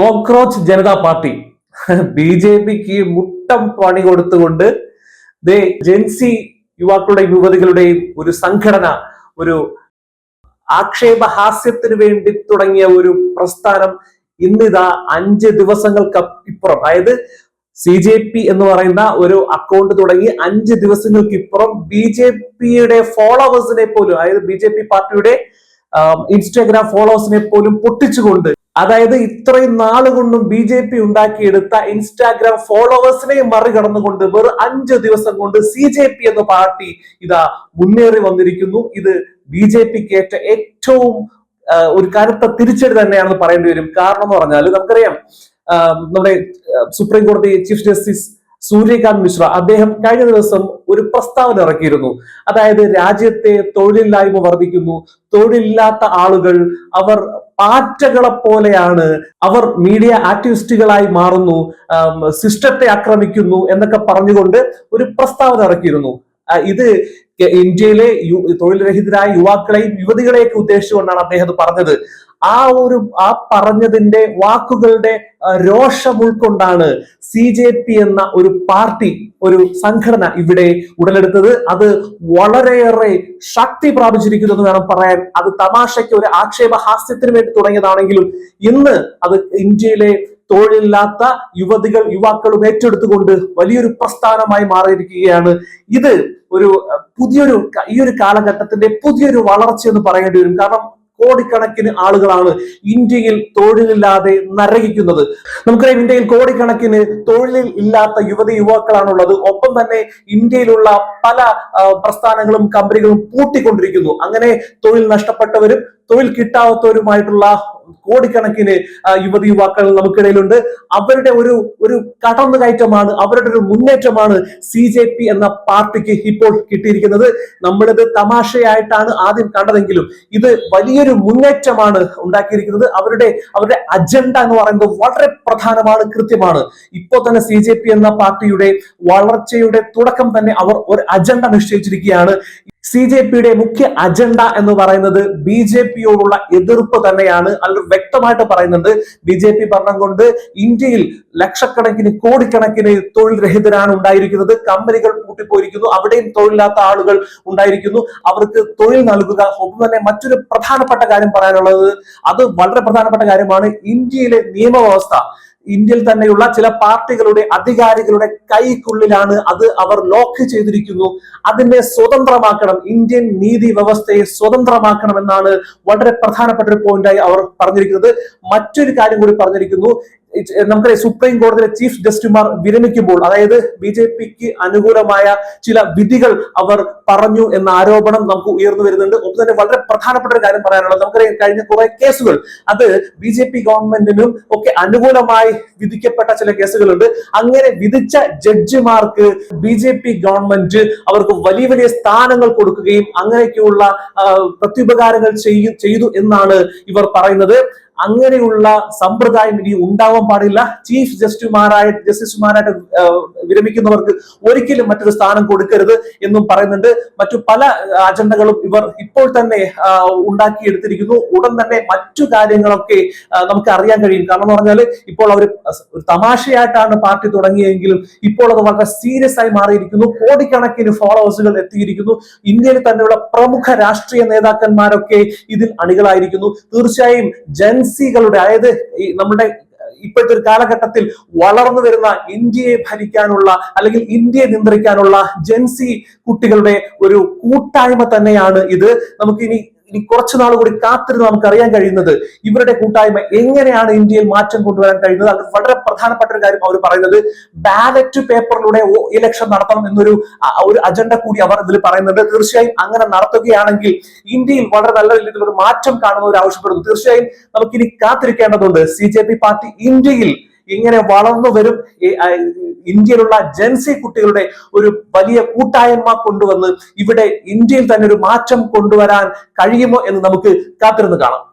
Cockroach Janata party ബി.ജെ.പിക്ക് Muttom പണി കൊടുത്തുകൊണ്ട് ജെൻസി യുവാക്കളുടെയും യുവതികളുടെയും ഒരു സംഘടന, ഒരു ആക്ഷേപഹാസ്യത്തിന് വേണ്ടി തുടങ്ങിയ ഒരു പ്രസ്ഥാനം ഇന്നിതാ 5 ദിവസങ്ങൾക്ക് ഇപ്പുറം, അതായത് CJP എന്ന് പറയുന്ന ഒരു അക്കൗണ്ട് തുടങ്ങി 5 ദിവസങ്ങൾക്ക് ഇപ്പുറം ബി.ജെ.പിയുടെ ഫോളോവേഴ്സിനെ പോലും, അതായത് ബി.ജെ.പി പാർട്ടിയുടെ ഇൻസ്റ്റാഗ്രാം ഫോളോവേഴ്സിനെ പോലും പൊട്ടിച്ചുകൊണ്ട്, അതായത് ഇത്രയും നാളുകൊണ്ടും ബി.ജെ.പി ഉണ്ടാക്കിയെടുത്ത ഇൻസ്റ്റാഗ്രാം ഫോളോവേഴ്സിനെ മറികടന്നുകൊണ്ട് വെറും 5 ദിവസം കൊണ്ട് CJP എന്ന പാർട്ടി ഇതാ മുന്നേറി വന്നിരിക്കുന്നു. ഇത് ബി.ജെ.പിക്ക് ഏറ്റ ഏറ്റവും ഒരു കനത്ത തിരിച്ചടി തന്നെയാണെന്ന് പറയേണ്ടി വരും. കാരണം എന്ന് പറഞ്ഞാൽ നമുക്കറിയാം, നമ്മുടെ സുപ്രീം കോടതി ചീഫ് ജസ്റ്റിസ് സൂര്യകാന്ത് മിശ്ര അദ്ദേഹം കഴിഞ്ഞ ദിവസം ഒരു പ്രസ്താവന ഇറക്കിയിരുന്നു. അതായത് രാജ്യത്തെ തൊഴിലില്ലായ്മ വർദ്ധിക്കുന്നു, തൊഴിലില്ലാത്ത ആളുകൾ അവർ പാറ്റകളെ പോലെയാണ്, അവർ മീഡിയ ആക്ടിവിസ്റ്റുകളായി മാറുന്നു, സിസ്റ്റത്തെ ആക്രമിക്കുന്നു എന്നൊക്കെ പറഞ്ഞുകൊണ്ട് ഒരു പ്രസ്താവന ഇറക്കിയിരുന്നു. ഇത് ഇന്ത്യയിലെ തൊഴിൽ രഹിതരായ യുവാക്കളെയും യുവതികളെയൊക്കെ ഉദ്ദേശിച്ചുകൊണ്ടാണ് അദ്ദേഹം പറഞ്ഞത്. ആ പറഞ്ഞതിന്റെ വാക്കുകളുടെ രോഷം ഉൾക്കൊണ്ടാണ് CJP എന്ന ഒരു പാർട്ടി, ഒരു സംഘടന ഇവിടെ ഉടലെടുത്തത്. അത് വളരെയേറെ ശക്തി പ്രാപിച്ചിരിക്കുന്നു എന്ന് വേണം പറയാൻ. അത് തമാശയ്ക്ക് ഒരു ആക്ഷേപഹാസ്യത്തിന് വേണ്ടി തുടങ്ങിയതാണെങ്കിലും ഇന്ന് അത് ഇന്ത്യയിലെ തൊഴിലില്ലാത്ത യുവതികൾ യുവാക്കളും ഏറ്റെടുത്തുകൊണ്ട് വലിയൊരു പ്രസ്ഥാനമായി മാറിയിരിക്കുകയാണ്. ഇത് ഈ ഒരു കാലഘട്ടത്തിന്റെ പുതിയൊരു വളർച്ച എന്ന് പറയേണ്ടി വരും. കാരണം കോടിക്കണക്കിന് ആളുകളാണ് ഇന്ത്യയിൽ തൊഴിലില്ലാതെ നരകിക്കുന്നത്. നമുക്കറിയാം, ഇന്ത്യയിൽ കോടിക്കണക്കിന് തൊഴിലിൽ ഇല്ലാത്ത യുവതി യുവാക്കളാണുള്ളത്. ഒപ്പം തന്നെ ഇന്ത്യയിലുള്ള പല പ്രസ്ഥാനങ്ങളും കമ്പനികളും പൂട്ടിക്കൊണ്ടിരിക്കുന്നു. അങ്ങനെ തൊഴിൽ നഷ്ടപ്പെട്ടവരും തൊഴിൽ കിട്ടാത്തവരുമായിട്ടുള്ള കോടിക്കണക്കിന് യുവതി യുവാക്കൾ നമുക്കിടയിലുണ്ട്. അവരുടെ ഒരു കടന്നുകയറ്റമാണ്, അവരുടെ ഒരു മുന്നേറ്റമാണ് CJP എന്ന പാർട്ടിക്ക് ഇപ്പോൾ കിട്ടിയിരിക്കുന്നത്. നമ്മളിത് തമാശയായിട്ടാണ് ആദ്യം കണ്ടതെങ്കിലും ഇത് വലിയൊരു മുന്നേറ്റമാണ് ഉണ്ടാക്കിയിരിക്കുന്നത്. അവരുടെ അജണ്ട എന്ന് പറയുന്നത് വളരെ പ്രധാനമാണ്, കൃത്യമാണ്. ഇപ്പോൾ തന്നെ CJP എന്ന പാർട്ടിയുടെ വളർച്ചയുടെ തുടക്കം തന്നെ അവർ ഒരു അജണ്ട നിശ്ചയിച്ചിരിക്കുകയാണ്. CJPയുടെ മുഖ്യ അജണ്ട എന്ന് പറയുന്നത് ബി.ജെ.പിയോടുള്ള എതിർപ്പ് തന്നെയാണ്. അതിൽ വ്യക്തമായിട്ട് പറയുന്നുണ്ട്, BJP ഭരണം കൊണ്ട് ഇന്ത്യയിൽ ലക്ഷക്കണക്കിന് കോടിക്കണക്കിന് തൊഴിൽ രഹിതരാണ് ഉണ്ടായിരിക്കുന്നത്. കമ്പനികൾ പൂട്ടിപ്പോയിരിക്കുന്നു, അവിടെയും തൊഴിലില്ലാത്ത ആളുകൾ ഉണ്ടായിരിക്കുന്നു. അവർക്ക് തൊഴിൽ നൽകുക. ഒപ്പം തന്നെ മറ്റൊരു പ്രധാനപ്പെട്ട കാര്യം പറയാനുള്ളത്, അത് വളരെ പ്രധാനപ്പെട്ട കാര്യമാണ്, ഇന്ത്യയിലെ നിയമവ്യവസ്ഥ ഇന്ത്യയിൽ തന്നെയുള്ള ചില പാർട്ടികളുടെ അധികാരികളുടെ കൈക്കുള്ളിലാണ്. അത് അവർ ലോക്ക് ചെയ്തിരിക്കുന്നു. അതിനെ സ്വതന്ത്രമാക്കണം, ഇന്ത്യൻ നീതി വ്യവസ്ഥയെ സ്വതന്ത്രമാക്കണം എന്നാണ് വളരെ പ്രധാനപ്പെട്ട ഒരു പോയിന്റായി അവർ പറഞ്ഞിരിക്കുന്നത്. മറ്റൊരു കാര്യം കൂടി പറഞ്ഞിരിക്കുന്നു. നമുക്കറിയാം, സുപ്രീം കോടതിയിലെ ചീഫ് ജസ്റ്റിസുമാർ വിരമിക്കുമ്പോൾ, അതായത് BJPക്ക് അനുകൂലമായ ചില വിധികൾ അവർ പറഞ്ഞു എന്ന ആരോപണം നമുക്ക് ഉയർന്നു വരുന്നുണ്ട്. ഒപ്പം തന്നെ വളരെ പ്രധാനപ്പെട്ട ഒരു കാര്യം പറയാനുള്ളത്, നമുക്കറിയാം കഴിഞ്ഞ കുറെ കേസുകൾ അത് BJP ഗവൺമെന്റിനും ഒക്കെ അനുകൂലമായി വിധിക്കപ്പെട്ട ചില കേസുകളുണ്ട്. അങ്ങനെ വിധിച്ച ജഡ്ജിമാർക്ക് BJP ഗവൺമെന്റ് അവർക്ക് വലിയ വലിയ സ്ഥാനങ്ങൾ കൊടുക്കുകയും അങ്ങനെയൊക്കെയുള്ള പ്രത്യുപകാരങ്ങൾ ചെയ്തു എന്നാണ് ഇവർ പറയുന്നത്. അങ്ങനെയുള്ള സമ്പ്രദായം ഇനി ഉണ്ടാവാൻ പാടില്ല. ചീഫ് ജസ്റ്റിസുമാരായിട്ട് വിരമിക്കുന്നവർക്ക് ഒരിക്കലും മറ്റൊരു സ്ഥാനം കൊടുക്കരുത് എന്നും പറയുന്നുണ്ട്. മറ്റു പല അജണ്ടകളും ഇവർ ഇപ്പോൾ തന്നെ ഉണ്ടാക്കിയെടുത്തിരിക്കുന്നു. ഉടൻ തന്നെ മറ്റു കാര്യങ്ങളൊക്കെ നമുക്ക് അറിയാൻ കഴിയും. കാരണം എന്ന് പറഞ്ഞാൽ ഇപ്പോൾ അവർ ഒരു തമാശയായിട്ടാണ് പാർട്ടി തുടങ്ങിയെങ്കിലും ഇപ്പോൾ അത് വളരെ സീരിയസ് ആയി മാറിയിരിക്കുന്നു. കോടിക്കണക്കിന് ഫോളോവേഴ്സുകൾ എത്തിയിരിക്കുന്നു. ഇന്ത്യയിൽ തന്നെയുള്ള പ്രമുഖ രാഷ്ട്രീയ നേതാക്കന്മാരൊക്കെ ഇതിൽ അണികളായിരിക്കുന്നു. തീർച്ചയായും ജൻസികളുടെ, അതായത് നമ്മുടെ ഇപ്പോഴത്തെ ഒരു കാലഘട്ടത്തിൽ വളർന്നു വരുന്ന ഇന്ത്യയെ ഭരിക്കാനുള്ള അല്ലെങ്കിൽ ഇന്ത്യയെ നിയന്ത്രിക്കാനുള്ള ജൻസി കുട്ടികളുടെ ഒരു കൂട്ടായ്മ തന്നെയാണ് ഇത്. നമുക്കിനി കുറച്ചു നാൾ കൂടി കാത്തിരുന്ന് നമുക്ക് അറിയാൻ കഴിയുന്നത് ഇവരുടെ കൂട്ടായ്മ എങ്ങനെയാണ് ഇന്ത്യയിൽ മാറ്റം കൊണ്ടുവരാൻ കഴിയുന്നത്. അത് വളരെ പ്രധാനപ്പെട്ട ഒരു കാര്യം അവർ പറയുന്നത്, ബാലറ്റ് പേപ്പറിലൂടെ ഇലക്ഷൻ നടത്തണം എന്നൊരു അജണ്ട കൂടി അവർ ഇതിൽ പറയുന്നുണ്ട്. തീർച്ചയായും അങ്ങനെ നടത്തുകയാണെങ്കിൽ ഇന്ത്യയിൽ വളരെ നല്ല രീതിയിലൊരു മാറ്റം കാണുന്നവർ ആവശ്യപ്പെടുന്നു. തീർച്ചയായും നമുക്കിനി കാത്തിരിക്കേണ്ടതുണ്ട്. CJP പാർട്ടി ഇന്ത്യയിൽ ഇങ്ങനെ വളർന്നു വരും. ഇന്ത്യയിലുള്ള ജൻസി കുട്ടികളുടെ ഒരു വലിയ കൂട്ടായ്മ കൊണ്ടുവന്ന് ഇവിടെ ഇന്ത്യയിൽ തന്നെ ഒരു മാറ്റം കൊണ്ടുവരാൻ കഴിയുമോ എന്ന് നമുക്ക് കാത്തിരുന്ന് കാണാം.